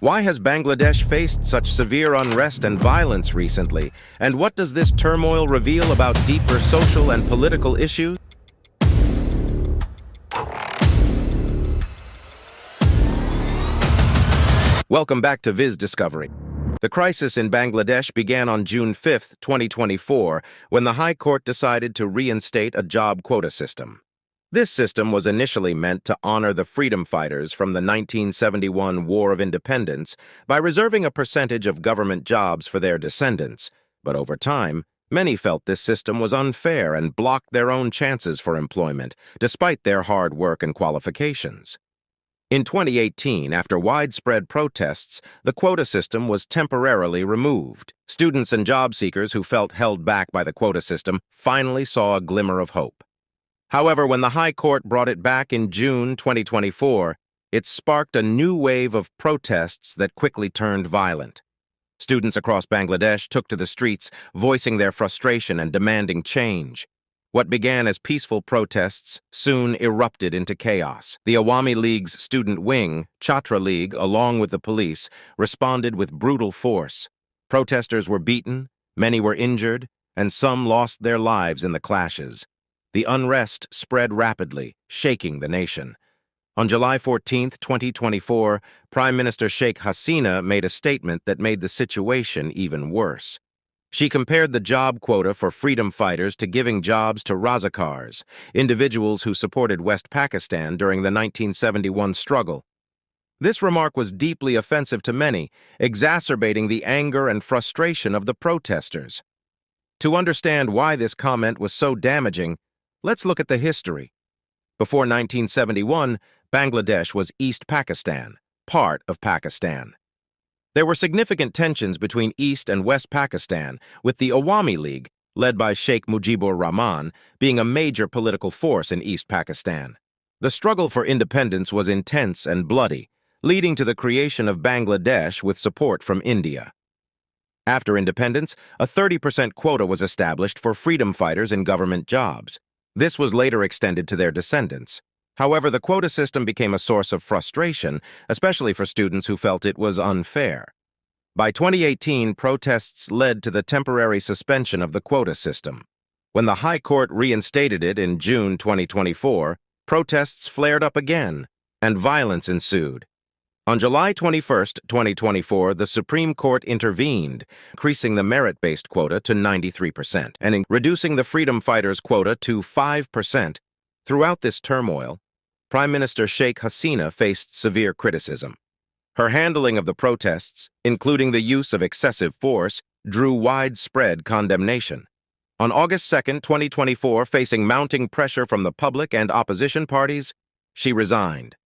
Why has Bangladesh faced such severe unrest and violence recently? And what does this turmoil reveal about deeper social and political issues? Welcome back to Viz Discovery. The crisis in Bangladesh began on June 5, 2024, when the High Court decided to reinstate a job quota system. This system was initially meant to honor the freedom fighters from the 1971 War of Independence by reserving a percentage of government jobs for their descendants, but over time, many felt this system was unfair and blocked their own chances for employment, despite their hard work and qualifications. In 2018, after widespread protests, the quota system was temporarily removed. Students and job seekers who felt held back by the quota system finally saw a glimmer of hope. However, when the High Court brought it back in June 2024, it sparked a new wave of protests that quickly turned violent. Students across Bangladesh took to the streets, voicing their frustration and demanding change. What began as peaceful protests soon erupted into chaos. The Awami League's student wing, Chhatra League, along with the police, responded with brutal force. Protesters were beaten, many were injured, and some lost their lives in the clashes. The unrest spread rapidly, shaking the nation. On July 14, 2024, Prime Minister Sheikh Haseena made a statement that made the situation even worse. She compared the job quota for freedom fighters to giving jobs to Razakars, individuals who supported West Pakistan during the 1971 struggle. This remark was deeply offensive to many, exacerbating the anger and frustration of the protesters. To understand why this comment was so damaging, let's look at the history. Before 1971, Bangladesh was East Pakistan, part of Pakistan. There were significant tensions between East and West Pakistan, with the Awami League, led by Sheikh Mujibur Rahman, being a major political force in East Pakistan. The struggle for independence was intense and bloody, leading to the creation of Bangladesh with support from India. After independence, a 30% quota was established for freedom fighters in government jobs. This was later extended to their descendants. However, the quota system became a source of frustration, especially for students who felt it was unfair. By 2018, protests led to the temporary suspension of the quota system. When the High Court reinstated it in June 2024, protests flared up again, and violence ensued. On July 21, 2024, the Supreme Court intervened, increasing the merit-based quota to 93% and reducing the freedom fighters' quota to 5%. Throughout this turmoil, Prime Minister Sheikh Haseena faced severe criticism. Her handling of the protests, including the use of excessive force, drew widespread condemnation. On August 2, 2024, facing mounting pressure from the public and opposition parties, she resigned.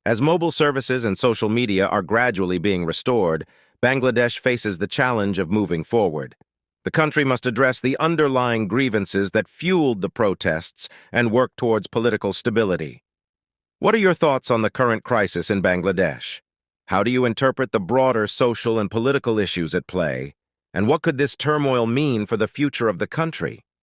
As mobile services and social media are gradually being restored, Bangladesh faces the challenge of moving forward. The country must address the underlying grievances that fueled the protests and work towards political stability. What are your thoughts on the current crisis in Bangladesh? How do you interpret the broader social and political issues at play? And what could this turmoil mean for the future of the country?